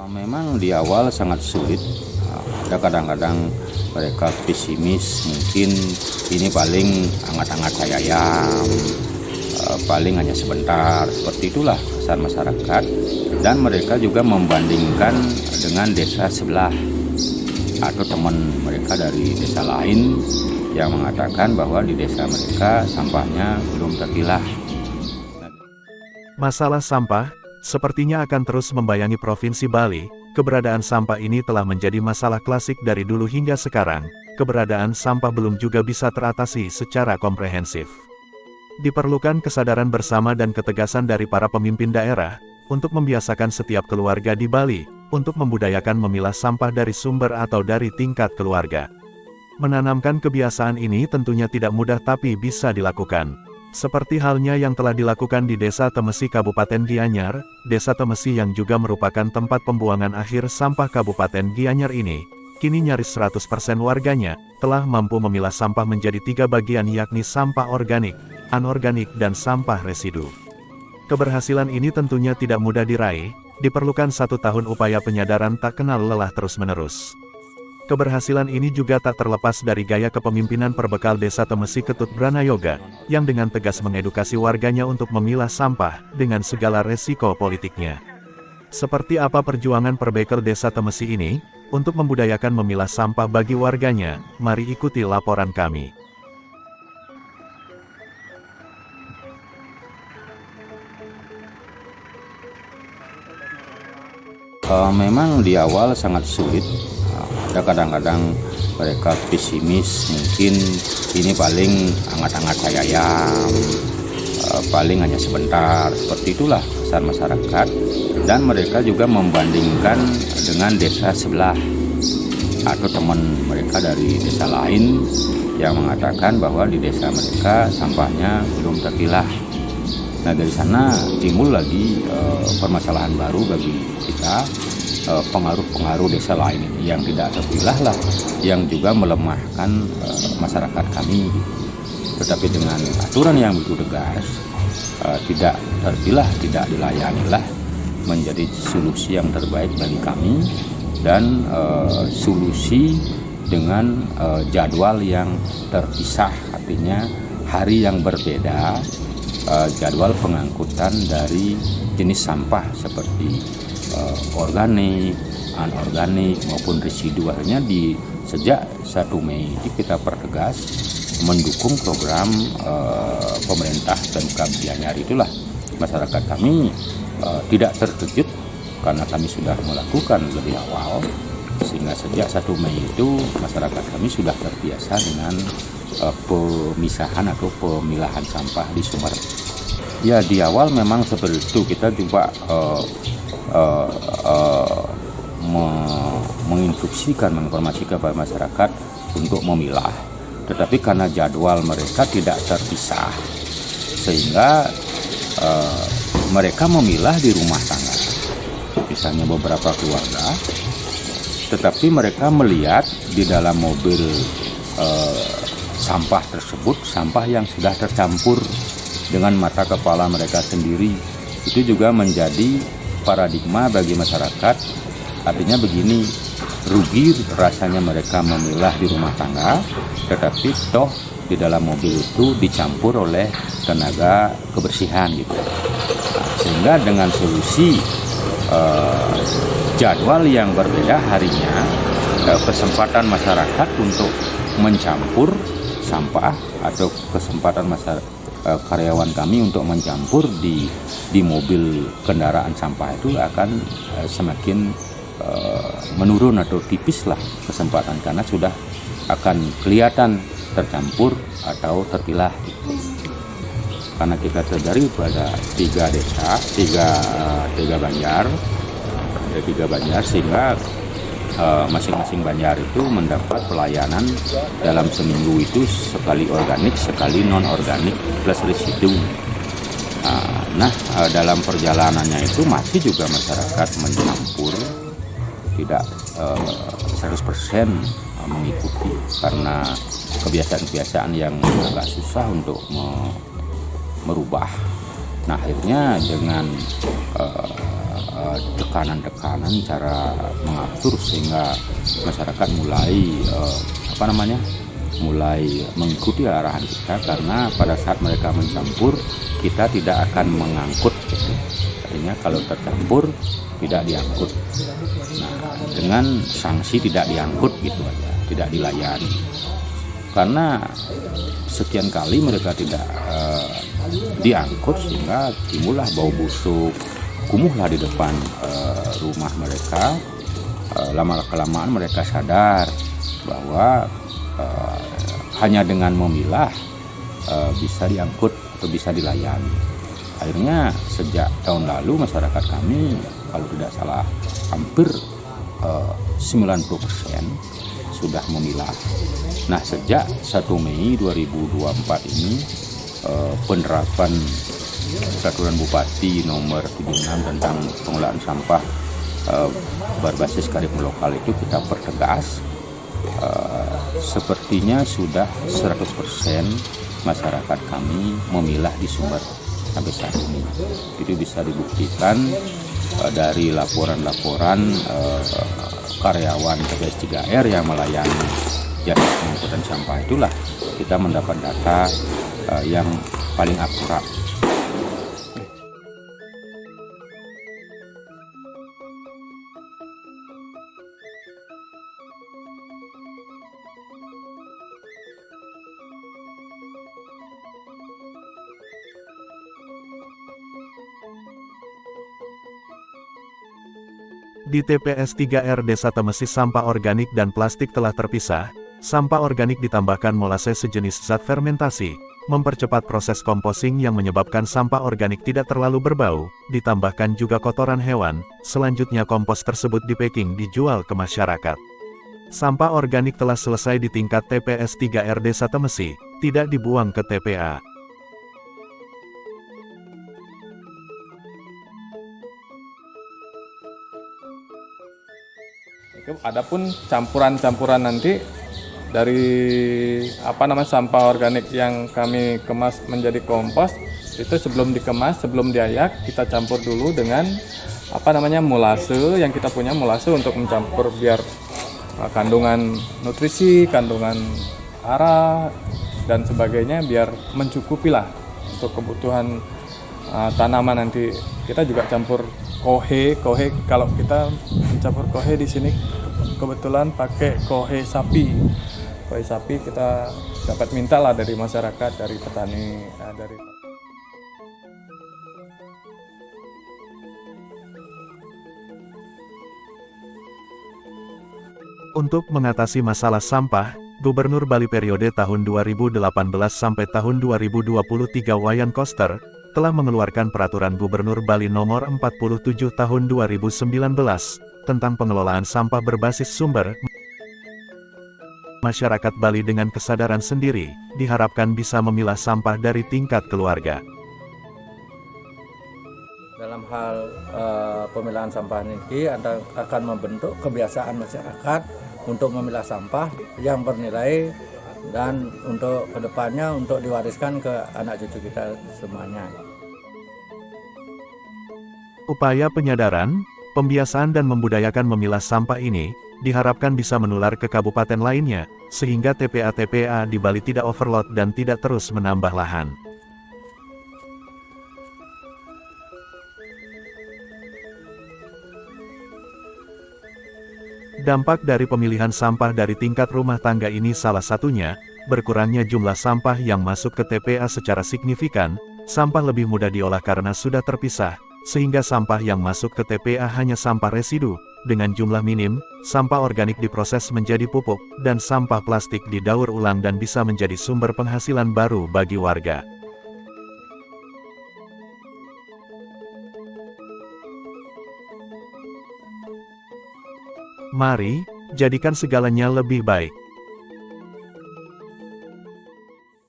Memang di awal sangat sulit, ada kadang-kadang mereka pesimis, mungkin ini paling hangat-hangat ayam, paling hanya sebentar, seperti itulah kesan masyarakat. Dan mereka juga membandingkan dengan desa sebelah atau teman mereka dari desa lain yang mengatakan bahwa di desa mereka sampahnya belum terpilah. Masalah sampah sepertinya akan terus membayangi Provinsi Bali. Keberadaan sampah ini telah menjadi masalah klasik dari dulu hingga sekarang. Keberadaan sampah belum juga bisa teratasi secara komprehensif. Diperlukan kesadaran bersama dan ketegasan dari para pemimpin daerah untuk membiasakan setiap keluarga di Bali untuk membudayakan memilah sampah dari sumber atau dari tingkat keluarga. Menanamkan kebiasaan ini tentunya tidak mudah tapi bisa dilakukan. Seperti halnya yang telah dilakukan di Desa Temesi Kabupaten Gianyar, Desa Temesi yang juga merupakan tempat pembuangan akhir sampah Kabupaten Gianyar ini, kini nyaris 100% warganya telah mampu memilah sampah menjadi 3 bagian yakni sampah organik, anorganik dan sampah residu. Keberhasilan ini tentunya tidak mudah diraih, diperlukan 1 tahun upaya penyadaran tak kenal lelah terus-menerus. Keberhasilan ini juga tak terlepas dari gaya kepemimpinan perbekal Desa Temesi Ketut Branayoga, yang dengan tegas mengedukasi warganya untuk memilah sampah, dengan segala resiko politiknya. Seperti apa perjuangan perbekal Desa Temesi ini, untuk membudayakan memilah sampah bagi warganya, mari ikuti laporan kami. Memang di awal sangat sulit. Ada kadang-kadang mereka pesimis, mungkin ini paling hangat-hangat ayam, paling hanya sebentar, seperti itulah kesan masyarakat. Dan mereka juga membandingkan dengan desa sebelah atau teman mereka dari desa lain yang mengatakan bahwa di desa mereka sampahnya belum terpilah. Nah, dari sana timbul lagi permasalahan baru bagi kita, pengaruh-pengaruh desa lain ini yang tidak terpilah lah, yang juga melemahkan masyarakat kami. Tetapi dengan aturan yang begitu tegas, tidak terpilah, tidak dilayani lah, menjadi solusi yang terbaik bagi kami, dan solusi dengan jadwal yang terpisah, artinya hari yang berbeda, jadwal pengangkutan dari jenis sampah seperti organik, anorganik maupun residu. Akhirnya sejak 1 Mei kita pertegas mendukung program pemerintah Pemkab Gianyar. Itulah masyarakat kami tidak terkejut karena kami sudah melakukan lebih awal, sehingga sejak 1 Mei itu masyarakat kami sudah terbiasa dengan pemisahan atau pemilahan sampah di sumber. Ya, di awal memang seperti itu, kita coba menginstruksikan, menginformasikan kepada masyarakat untuk memilah, tetapi karena jadwal mereka tidak terpisah, sehingga mereka memilah di rumah tangga, misalnya beberapa keluarga, tetapi mereka melihat di dalam mobil sampah tersebut, sampah yang sudah tercampur dengan mata kepala mereka sendiri. Itu juga menjadi paradigma bagi masyarakat. Artinya begini, rugi rasanya mereka memilah di rumah tangga, tetapi toh di dalam mobil itu dicampur oleh tenaga kebersihan gitu. Sehingga dengan solusi jadwal yang berbeda harinya, kesempatan masyarakat untuk mencampur sampah atau kesempatan karyawan kami untuk mencampur di mobil kendaraan sampah itu akan semakin menurun atau tipis lah kesempatan, karena sudah akan kelihatan tercampur atau terpilah gitu. Karena kita sadari pada 3 desa, 3 banjar, ada 3 banjar, sehingga masing-masing banjar itu mendapat pelayanan dalam seminggu itu sekali organik, sekali non organik plus residu. Dalam perjalanannya itu masih juga masyarakat mencampur, tidak 100% mengikuti karena kebiasaan-kebiasaan yang agak susah untuk merubah. Nah, akhirnya dengan tekanan-tekanan cara mengatur sehingga masyarakat mulai mengikuti arahan kita, karena pada saat mereka mencampur kita tidak akan mengangkut gitu. Artinya kalau tercampur tidak diangkut. Nah, dengan sanksi tidak diangkut gitu aja, tidak dilayani. Karena sekian kali mereka tidak diangkut sehingga timbullah bau busuk, kumuhlah di depan rumah mereka. Lama-kelamaan mereka sadar bahwa hanya dengan memilah bisa diangkut atau bisa dilayani. Akhirnya sejak tahun lalu masyarakat kami, kalau tidak salah, hampir 90% sudah memilah. Nah, sejak 1 Mei 2024 ini penerapan Peraturan Bupati nomor 76 tentang pengelolaan sampah berbasis kearifan lokal itu kita pertegas. Sepertinya sudah 100% masyarakat kami memilah di sumber sampai saat ini. Itu bisa dibuktikan dari laporan-laporan karyawan TPS 3R yang melayani jasa pengangkutan sampah. Itulah kita mendapat data yang paling akurat. Di TPS 3R Desa Temesi sampah organik dan plastik telah terpisah. Sampah organik ditambahkan molase sejenis zat fermentasi, mempercepat proses composting yang menyebabkan sampah organik tidak terlalu berbau, ditambahkan juga kotoran hewan. Selanjutnya kompos tersebut di-packing dijual ke masyarakat. Sampah organik telah selesai di tingkat TPS 3R Desa Temesi, tidak dibuang ke TPA. Adapun campuran-campuran nanti dari sampah organik yang kami kemas menjadi kompos, itu sebelum dikemas, sebelum diayak, kita campur dulu dengan molase yang kita punya, molase untuk mencampur biar kandungan nutrisi, kandungan hara dan sebagainya biar mencukupi lah untuk kebutuhan tanaman. Nanti kita juga campur kohe kalau kita mencampur kohe di sini kebetulan pakai kohe sapi kita dapat minta lah dari masyarakat, dari petani, dari Untuk mengatasi masalah sampah, Gubernur Bali periode tahun 2018 sampai tahun 2023 Wayan Koster telah mengeluarkan Peraturan Gubernur Bali Nomor 47 Tahun 2019 tentang pengelolaan sampah berbasis sumber. Masyarakat Bali dengan kesadaran sendiri diharapkan bisa memilah sampah dari tingkat keluarga. Dalam hal pemilahan sampah ini akan membentuk kebiasaan masyarakat untuk memilah sampah yang bernilai dan untuk kedepannya untuk diwariskan ke anak cucu kita semuanya. Upaya penyadaran, pembiasaan dan membudayakan memilah sampah ini diharapkan bisa menular ke kabupaten lainnya, sehingga TPA-TPA di Bali tidak overload dan tidak terus menambah lahan. Dampak dari pemilihan sampah dari tingkat rumah tangga ini salah satunya, berkurangnya jumlah sampah yang masuk ke TPA secara signifikan, sampah lebih mudah diolah karena sudah terpisah, sehingga sampah yang masuk ke TPA hanya sampah residu, dengan jumlah minim, sampah organik diproses menjadi pupuk, dan sampah plastik didaur ulang dan bisa menjadi sumber penghasilan baru bagi warga. Mari, jadikan segalanya lebih baik.